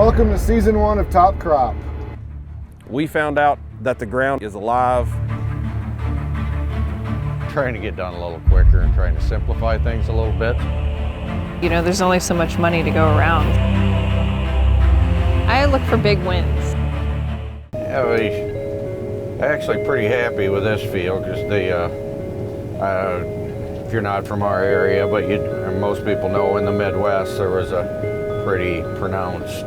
Welcome to season 1 of Top Crop. We found out that the ground is alive. Trying to get done a little quicker and trying to simplify things a little bit. You know, there's only so much money to go around. I look for big wins. Yeah, we're actually pretty happy with this field because if you're not from our area, but most people know in the Midwest there was a pretty pronounced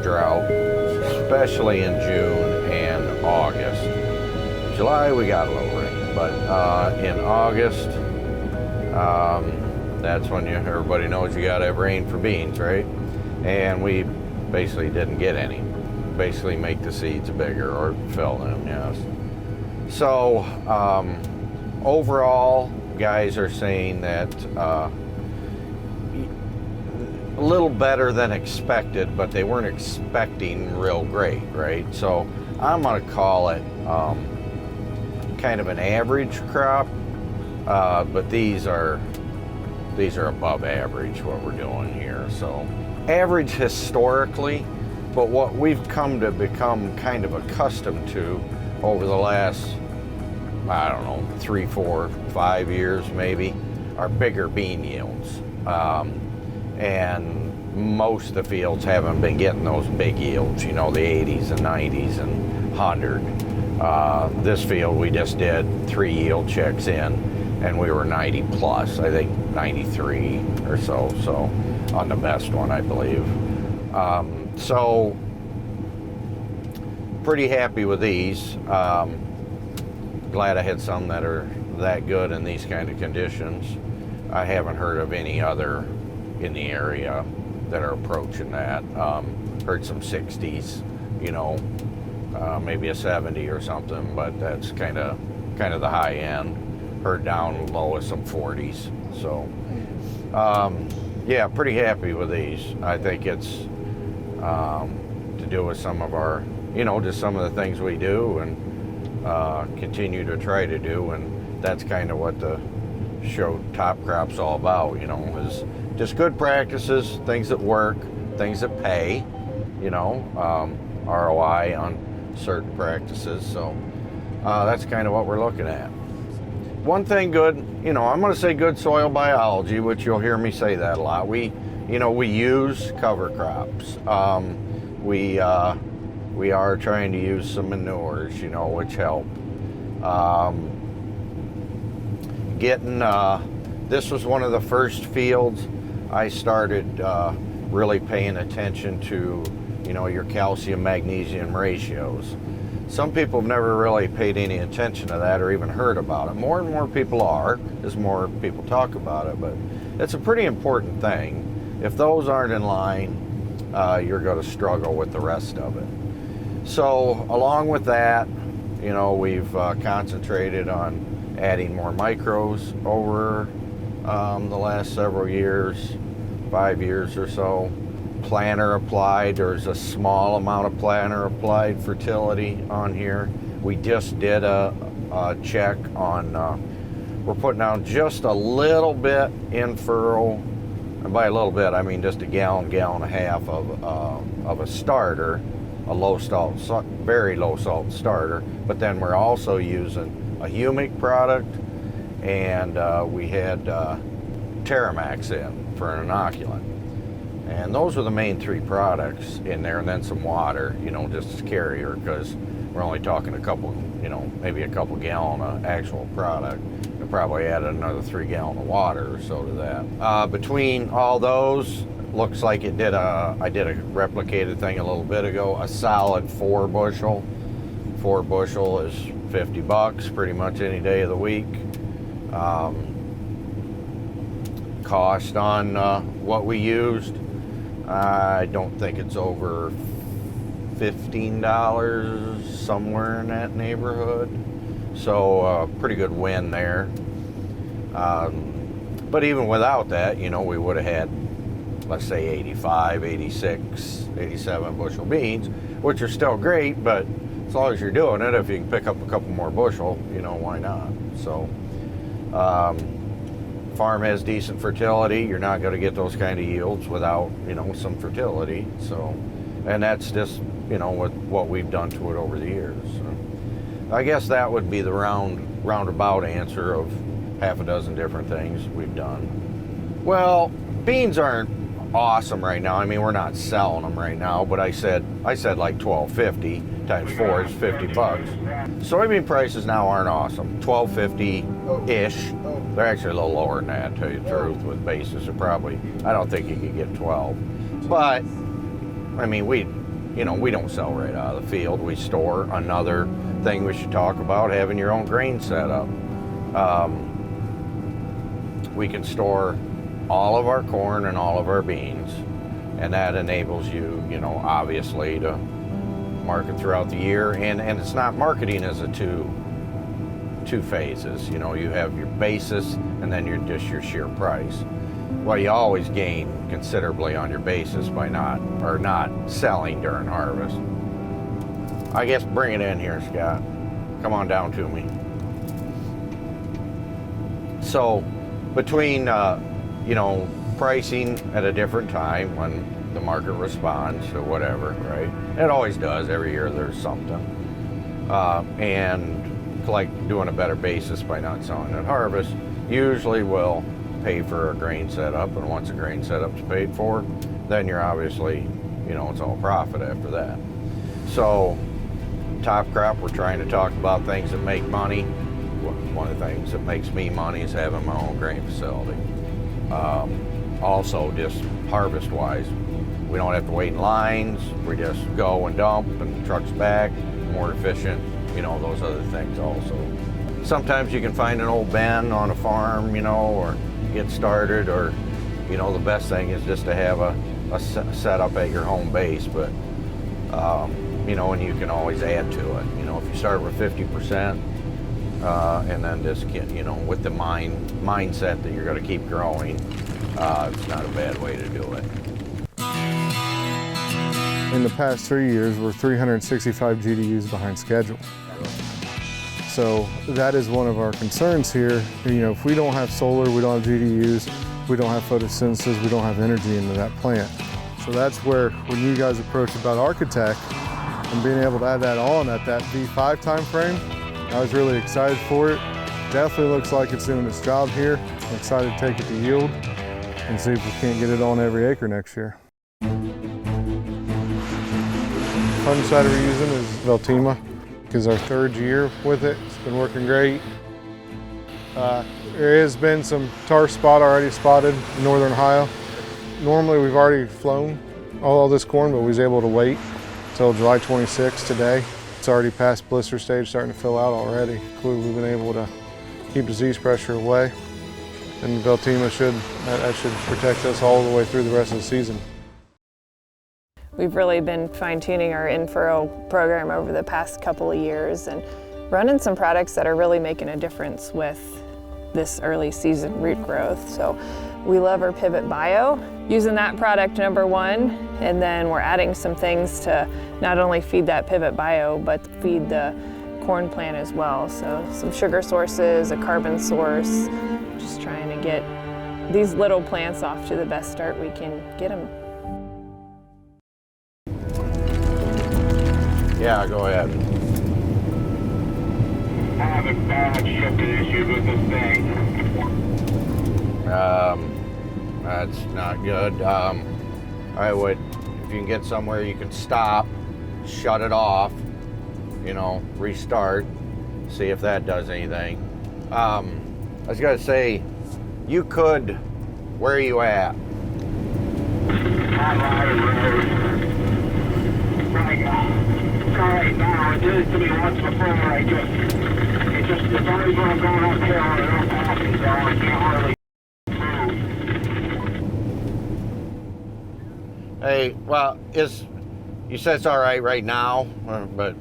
drought, especially in June and August. July we got a little rain, but in August, that's when everybody knows you got to have rain for beans, right? And we basically didn't get any. Basically make the seeds bigger or fill them, yes. So overall, guys are saying that a little better than expected, but they weren't expecting real great, right? So I'm gonna call it kind of an average crop, but these are above average what we're doing here. So average historically, but what we've come to become kind of accustomed to over the last, I don't know, 3, 4, 5 years maybe, are bigger bean yields. And most of the fields haven't been getting those big yields, you know, the 80s and 90s and 100. This field we just did 3 yield checks in and we were 90 plus, I think 93 or so on the best one, I believe. So pretty happy with these. Glad I had some that are that good in these kind of conditions. I haven't heard of any other in the area that are approaching that. Heard some 60s, you know, maybe a 70 or something, but that's kind of the high end. Heard down low of some 40s. So yeah, pretty happy with these. I think it's to do with some of our, you know, just some of the things we do and continue to try to do, and that's kind of what the show Top Crop's all about, you know, is just good practices, things that work, things that pay, you know, ROI on certain practices. So that's kind of what we're looking at. One thing good, you know, I'm going to say good soil biology, which you'll hear me say that a lot. We use cover crops. We are trying to use some manures, you know, which help. This was one of the first fields I started really paying attention to, you know, your calcium magnesium ratios. Some people have never really paid any attention to that or even heard about it. More and more people are, as more people talk about it, but it's a pretty important thing. If those aren't in line, you're going to struggle with the rest of it. So along with that, you know, we've concentrated on adding more micros over the last several years, 5 years or so. Planter applied, there's a small amount of planter applied fertility on here. We just did a check on, we're putting down just a little bit in furrow, and by a little bit I mean just a gallon and a half of a starter, a low salt, very low salt starter, but then we're also using a humic product, and we had Terramax in for an inoculant. And those are the main 3 products in there, and then some water, you know, just as carrier, because we're only talking a couple, you know, maybe a couple gallon of actual product. And probably added another 3 gallon of water or so to that. Between all those, looks like I did a replicated thing a little bit ago, a solid 4 bushel. 4 bushel is $50 pretty much any day of the week. Cost on what we used, I don't think it's over $15, somewhere in that neighborhood. So pretty good win there. But even without that, you know, we would have had, let's say 85, 86, 87 bushel beans, which are still great, but as long as you're doing it, if you can pick up a couple more bushel, you know, why not? So farm has decent fertility, you're not going to get those kind of yields without, you know, some fertility. So, and that's just, you know, what we've done to it over the years. So I guess that would be the roundabout answer of half a dozen different things we've done. Well, beans aren't awesome right now. I mean, we're not selling them right now, but I said like $12.50 times 4 is $50. Soybean prices now aren't awesome. $12.50-ish. They're actually a little lower than that, to tell you the truth, with basis. I don't think you could get 12. But I mean, we don't sell right out of the field. We store. Another thing we should talk about, having your own grain setup. We can store all of our corn and all of our beans, and that enables you, you know, obviously to market throughout the year. And it's not marketing as a two phases. You know, you have your basis and then your sheer price. Well, you always gain considerably on your basis by not selling during harvest. I guess bring it in here, Scott. Come on down to me. So between you know, pricing at a different time when the market responds to whatever, right? It always does. Every year there's something. And like doing a better basis by not selling at harvest usually will pay for a grain setup, and once a grain setup's paid for, then you're obviously, you know, it's all profit after that. So top crop, we're trying to talk about things that make money. One of the things that makes me money is having my own grain facility. Also, just harvest-wise, we don't have to wait in lines. We just go and dump, and the truck's back, more efficient, you know, those other things also. Sometimes you can find an old bin on a farm, you know, or get started, or, you know, the best thing is just to have a setup at your home base, but, you know, and you can always add to it. You know, if you start with 50%, and then just get, you know, with the mindset that you're going to keep growing, it's not a bad way to do it. In the past 3 years, we're 365 GDUs behind schedule. So that is one of our concerns here. You know, if we don't have solar, we don't have GDUs, we don't have photosynthesis, we don't have energy into that plant. So that's where, when you guys approached about Architect and being able to add that on at that V5 time frame, I was really excited for it. Definitely looks like it's doing its job here. I'm excited to take it to yield and see if we can't get it on every acre next year. Fungicide we're using is Veltima, because our 3rd year with it. It's been working great. There has been some tar spot already spotted in northern Ohio. Normally we've already flown all this corn, but we was able to wait until July 26th today. It's already past blister stage, starting to fill out already. Clearly we've been able to keep disease pressure away, and Veltima should protect us all the way through the rest of the season. We've really been fine-tuning our in-furrow program over the past couple of years and running some products that are really making a difference with this early season root growth. So we love our Pivot Bio, using that product #1, and then we're adding some things to not only feed that Pivot Bio, but feed the corn plant as well. So some sugar sources, a carbon source, just trying to get these little plants off to the best start we can get them. Yeah, go ahead. I have a bad shipping issue with this thing. That's not good. I would, if you can get somewhere you can stop, shut it off, you know, restart, see if that does anything. I was gonna say, you could, where are you at? Right now, it did it to me once before. It's always when I'm going uphill and I'm passing, so I can't hardly. Hey, well, you said it's all right now, but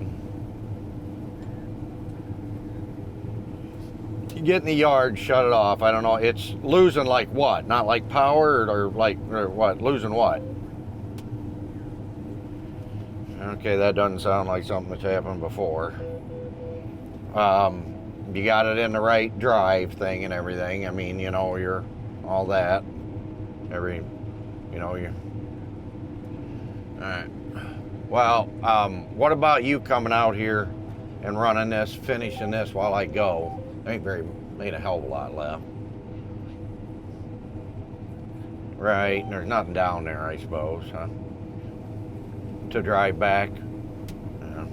you get in the yard, shut it off. I don't know. It's losing like what? Not like power or what? Losing what? Okay, that doesn't sound like something that's happened before. you got it in the right drive thing and everything. I mean, you know, you're all that. You know, you. All right. Well, what about you coming out here and running this, finishing this while I go? Ain't a hell of a lot left. Right, and there's nothing down there, I suppose, huh? To drive back. Yeah.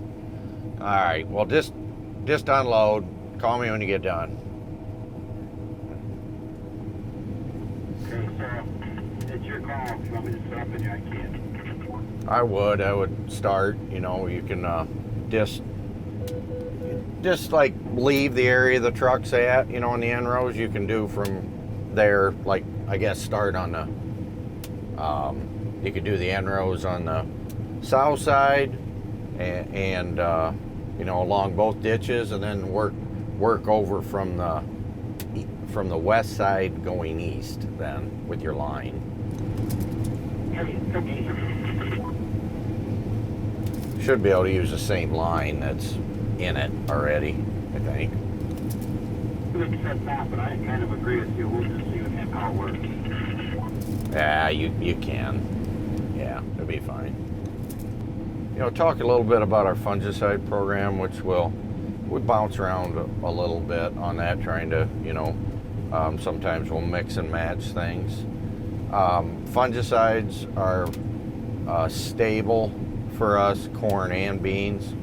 All right, well, just unload. Call me when you get done. Okay, so it's your call. If you want me to stop in here, I can. I would start, you know, you can just like leave the area the truck's at, you know, on the end rows. You can do from there, like, I guess start on the, you could do the end rows on the south side and you know, along both ditches, and then work over from the west side going east then with your line. Okay. Should be able to use the same line that's in it already, I think. You said that, but I kind of agree with you. We'll just see how it works. Yeah, you can. Yeah, it'll be fine. You know, talk a little bit about our fungicide program, which we bounce around a little bit on that, trying to, you know, sometimes we'll mix and match things. Fungicides are stable for us, corn and beans.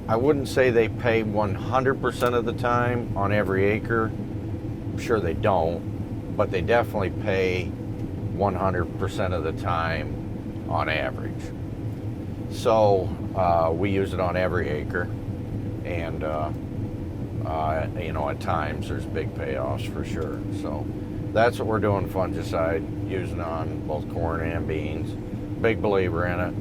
I wouldn't say they pay 100% of the time on every acre. I'm sure they don't, but they definitely pay 100% of the time on average. So we use it on every acre, and you know, at times there's big payoffs for sure. So that's what we're doing, fungicide, using on both corn and beans. Big believer in it.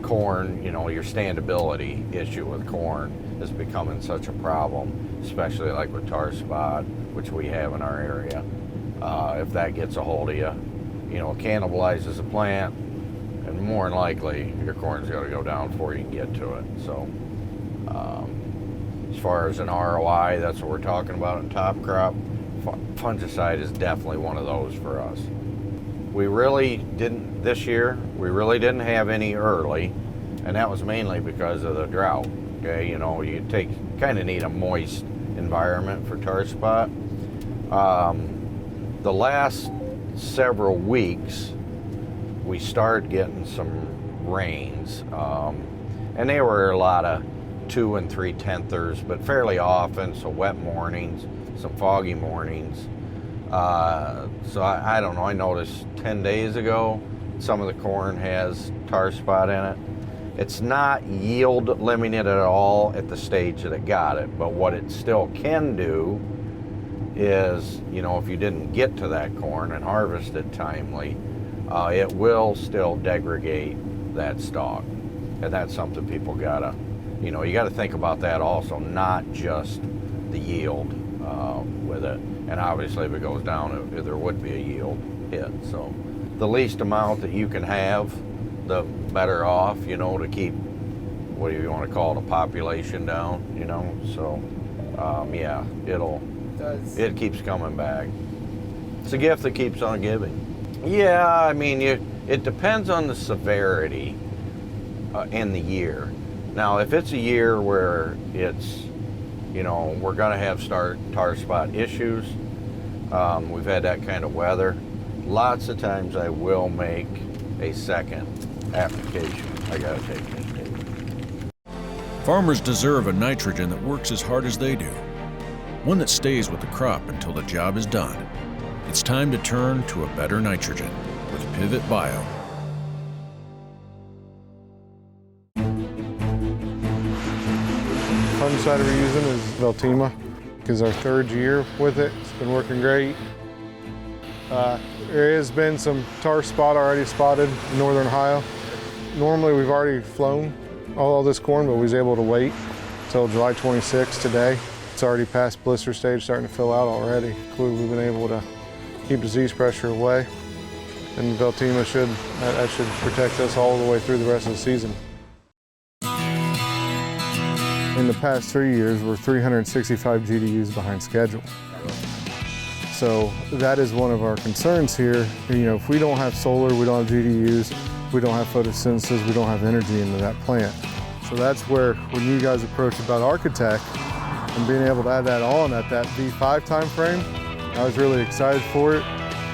Corn, you know, your standability issue with corn is becoming such a problem, especially like with tar spot, which we have in our area. If that gets a hold of you, you know, it cannibalizes the plant, and more than likely your corn's got to go down before you can get to it. So as far as an ROI, that's what we're talking about in top crop. Fungicide is definitely one of those for us. We really didn't, this year, we really didn't have any early, and that was mainly because of the drought. Okay, you know, you kind of need a moist environment for tar spot. The last several weeks, we started getting some rains, and they were a lot of 2 and 3/10thers, but fairly often, so wet mornings, some foggy mornings. So I don't know, I noticed 10 days ago, some of the corn has tar spot in it. It's not yield limiting at all at the stage that it got it, but what it still can do is, you know, if you didn't get to that corn and harvest it timely, it will still degrade that stalk. And that's something people gotta, you know, you gotta think about that also, not just the yield with it. And obviously if it goes down, there would be a yield hit. So the least amount that you can have, the better off, you know, to keep, what do you want to call it, a population down, you know. So yeah, it keeps coming back. It's a gift that keeps on giving. Yeah, I mean, it depends on the severity and the year. Now, if it's a year where it's, you know, we're going to have tar spot issues, we've had that kind of weather, lots of times I will make a second application. I got to take this. Farmers deserve a nitrogen that works as hard as they do, one that stays with the crop until the job is done. It's time to turn to a better nitrogen with Pivot Bio. Fungicide we're using is Veltima, because our third year with it. It's been working great. There has been some tar spot already spotted in northern Ohio. Normally we've already flown all this corn, but we was able to wait until July 26th today. It's already past blister stage, starting to fill out already. We've been able to keep disease pressure away, and Veltima should protect us all the way through the rest of the season. In the past 3 years, we're 365 GDUs behind schedule. So that is one of our concerns here. If we don't have solar, we don't have GDUs, we don't have photosynthesis, we don't have energy into that plant. So that's where, when you guys approached about Architect and being able to add that on at that V5 time frame, I was really excited for it.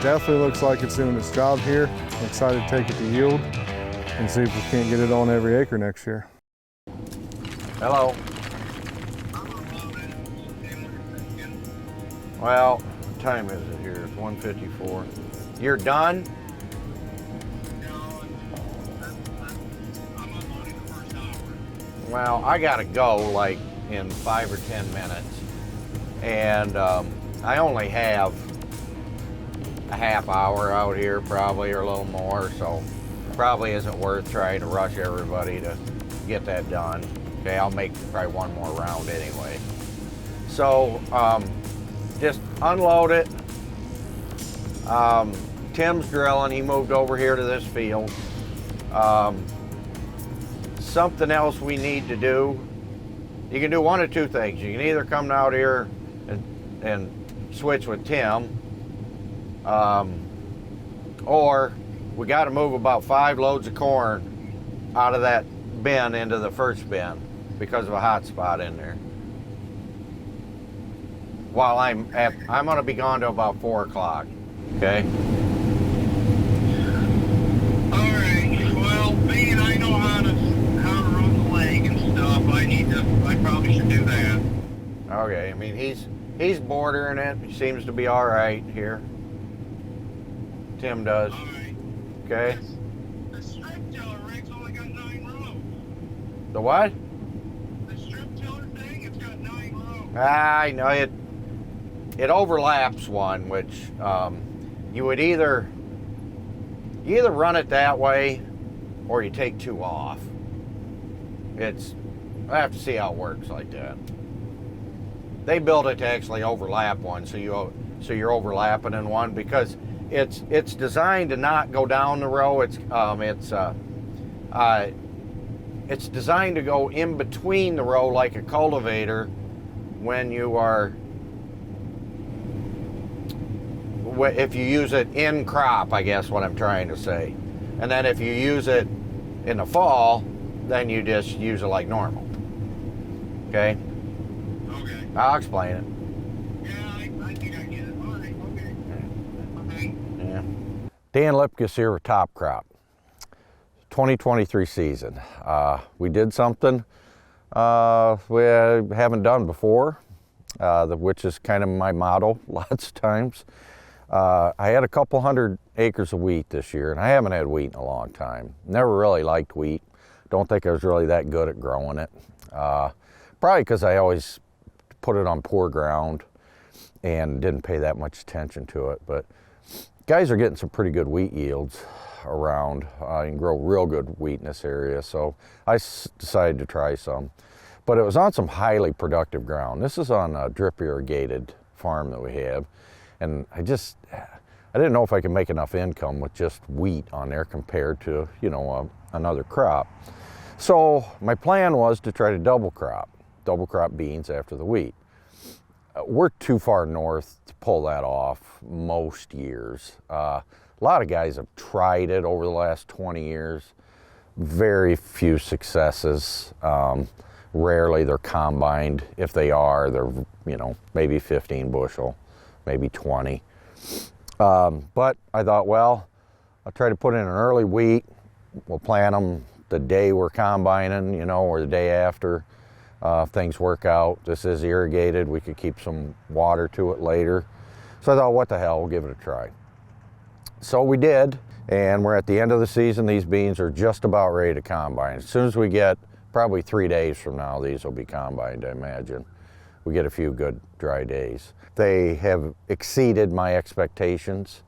Definitely looks like it's doing its job here. I'm excited to take it to yield and see if we can't get it on every acre next year. Hello. Well, what time is it here? It's 1:54. You're done? Well, I gotta go like in 5 or 10 minutes. And I only have a half hour out here probably, or a little more, so probably isn't worth trying to rush everybody to get that done. Okay, I'll make probably one more round anyway. So just unload it. Tim's drilling, he moved over here to this field. Something else we need to do, you can do one of two things. You can either come out here and switch with Tim, or we got to move about 5 loads of corn out of that bin into the first bin because of a hot spot in there. While I'm going to be gone till about 4 o'clock. Okay. All right. Well, being I know how to run the leg and stuff, I probably should do that. Okay. I mean, he's bordering it. He seems to be all right here. Tim does. All right. Okay. The strip tiller rig's only got 9 rows. The what? The strip tiller thing, it's got 9 rows. I know it overlaps one, which you would either run it that way or you take 2 off. I have to see how it works like that. They built it to actually overlap one, so you're overlapping in one, because it's designed to not go down the row. It's designed to go in between the row like a cultivator when you are, if you use it in crop, I guess what I'm trying to say. And then if you use it in the fall, then you just use it like normal. Okay? Okay. I'll explain it. Yeah, I think I get it. All right, okay. Okay. Yeah. Dan Luepkes here with Top Crop. 2023 season. We did something we haven't done before, which is kind of my motto lots of times. I had a couple 100 acres of wheat this year, and I haven't had wheat in a long time. Never really liked wheat. Don't think I was really that good at growing it. Probably because I always put it on poor ground and didn't pay that much attention to it. But guys are getting some pretty good wheat yields around. You can grow real good wheat in this area, so I decided to try some. But it was on some highly productive ground. This is on a drip irrigated farm that we have, and I didn't know if I could make enough income with just wheat on there compared to, another crop. So my plan was to try to double crop beans after the wheat. We're too far north to pull that off most years. A lot of guys have tried it over the last 20 years. Very few successes. Rarely they're combined. If they are, they're, maybe 15 bushel, maybe 20. But I thought, well, I'll try to put in an early wheat. We'll plant them the day we're combining, or the day after. If things work out, this is irrigated, we could keep some water to it later. So I thought, what the hell, we'll give it a try. So we did, and we're at the end of the season. These beans are just about ready to combine. As soon as we get, probably 3 days from now, these will be combined, I imagine. We get a few good dry days. They have exceeded my expectations.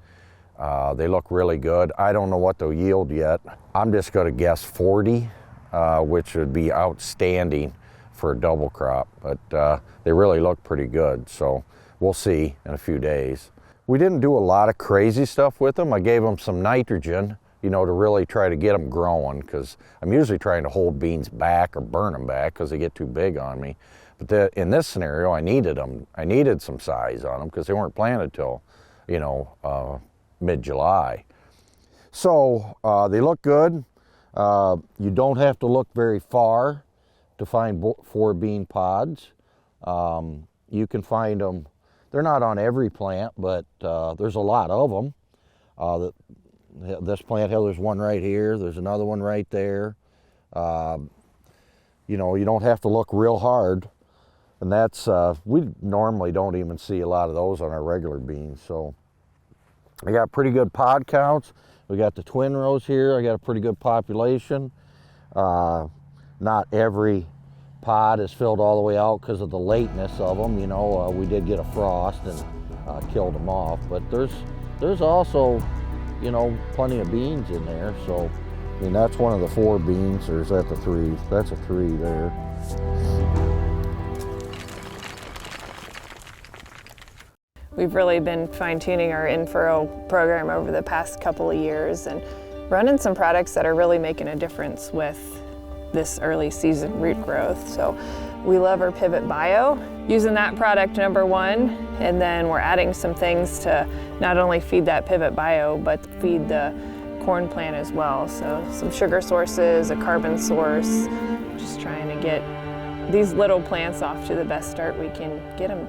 They look really good. I don't know what they'll yield yet. I'm just gonna guess 40, which would be outstanding for a double crop, but they really look pretty good, so we'll see in a few days. We didn't do a lot of crazy stuff with them. I gave them some nitrogen you know, to really try to get them growing, because I'm usually trying to hold beans back or burn them back because they get too big on me. But in this scenario, I needed them. I needed some size on them because they weren't planted till, you know, mid-July. So they look good. You don't have to look very far to find 4 bean pods. You can find them. They're not on every plant, but there's a lot of them. This plant here, there's one right here. There's another one right there. You know, you don't have to look real hard. And that's, we normally don't even see a lot of those on our regular beans. So I got pretty good pod counts. We got the twin rows here. I got a pretty good population. Not every pod is filled all the way out because of the lateness of them. You know, we did get a frost and killed them off. But there's also, you know, plenty of beans in there. So, I mean, that's one of the 4 beans, or is that the 3? That's a 3 there. We've really been fine-tuning our in-furrow program over the past couple of years and running some products that are really making a difference with this early season root growth. So we love our Pivot Bio, using that product #1, and then we're adding some things to not only feed that Pivot Bio, but feed the corn plant as well. So some sugar sources, a carbon source, just trying to get these little plants off to the best start we can get them.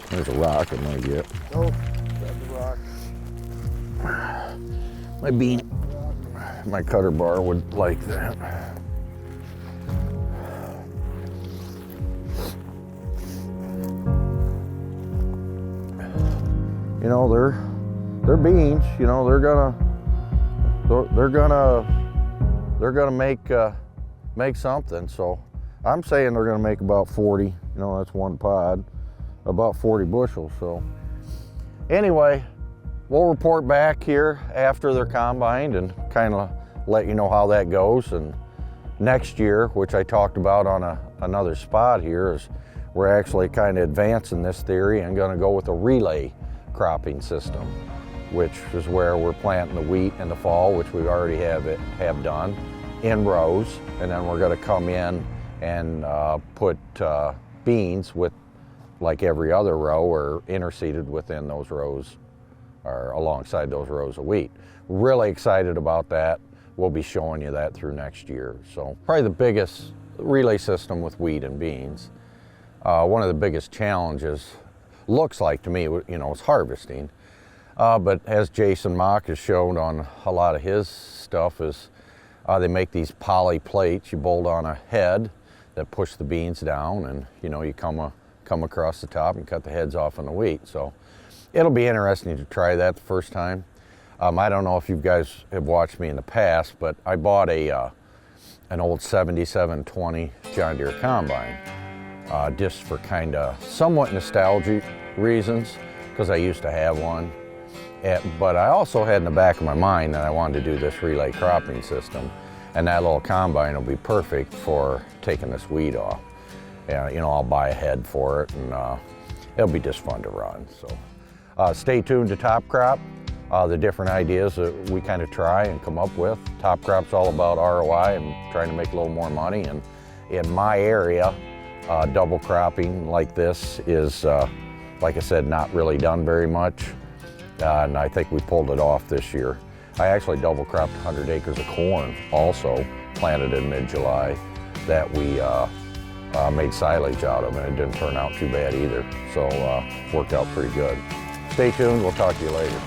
There's a rock I might get. Oh, that's a rock. My cutter bar would like that. You know, they're beans. You know, they're gonna make something. So I'm saying they're gonna make about 40. You know, that's one pod. About 40 bushels. So anyway, we'll report back here after they're combined and kind of let you know how that goes. And next year, which I talked about on another spot here, is we're actually kind of advancing this theory and going to go with a relay cropping system, which is where we're planting the wheat in the fall, which we already have done, in rows, and then we're going to come in and put beans with, like every other row, or interseeded within those rows or alongside those rows of wheat. Really excited about that. We'll be showing you that through next year. So probably the biggest relay system with wheat and beans. One of the biggest challenges, looks like to me, you know, is harvesting. But as Jason Mock has shown on a lot of his stuff, is they make these poly plates. You bolt on a head that push the beans down, and you know, you come across the top and cut the heads off on the wheat. So it'll be interesting to try that the first time. I don't know if you guys have watched me in the past, but I bought an old 7720 John Deere combine just for kind of somewhat nostalgic reasons, because I used to have one. But I also had in the back of my mind that I wanted to do this relay cropping system, and that little combine will be perfect for taking this weed off. You know, I'll buy a head for it, and it'll be just fun to run. So stay tuned to Top Crop, the different ideas that we kind of try and come up with. Top Crop's all about ROI and trying to make a little more money. And in my area, double cropping like this is, like I said, not really done very much. And I think we pulled it off this year. I actually double cropped 100 acres of corn also, planted in mid-July, that we made silage out of, and it didn't turn out too bad either. So worked out pretty good. Stay tuned, we'll talk to you later.